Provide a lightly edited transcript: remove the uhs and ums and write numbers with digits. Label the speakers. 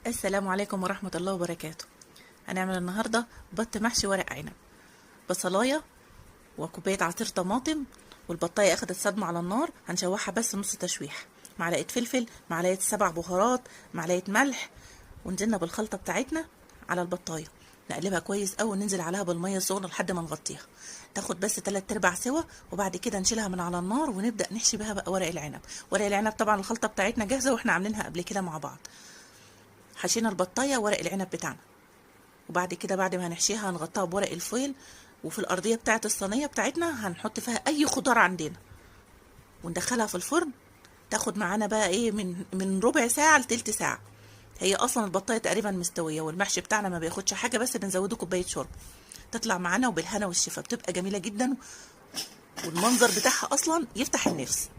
Speaker 1: السلام عليكم ورحمة الله وبركاته. هنعمل النهاردة بط محشي ورق عنب، بصلاية وكوباية عصير طماطم، والبطاية اخدت صدمة على النار، هنشوحها بس نص تشويح، معلقة فلفل، معلقة 7 بهارات، معلقة ملح، ونزلنا بالخلطة بتاعتنا على البطاية، نقلبها كويس قوي وننزل عليها بالمية السخنة لحد ما نغطيها تاخد بس 3/4 سوا، وبعد كده نشيلها من على النار ونبدأ نحشي بها بقى ورق العنب. ورق العنب طبعا الخلطة بتاعتنا جاهزة واحنا عاملينها قبل كده مع بعض. حشينا البطايه ورق العنب بتاعنا، وبعد كده بعد ما هنحشيها هنغطيها بورق الفويل، وفي الارضيه بتاعه الصينيه بتاعتنا هنحط فيها اي خضار عندنا وندخلها في الفرن. تاخد معانا بقى ايه من ربع ساعه لتلت ساعه. هي اصلا البطايه تقريبا مستويه، والمحشي بتاعنا ما بياخدش حاجه، بس بنزوده كوبايه شرب. تطلع معانا وبالهنا والشفا، بتبقى جميله جدا، والمنظر بتاعها اصلا يفتح النفس.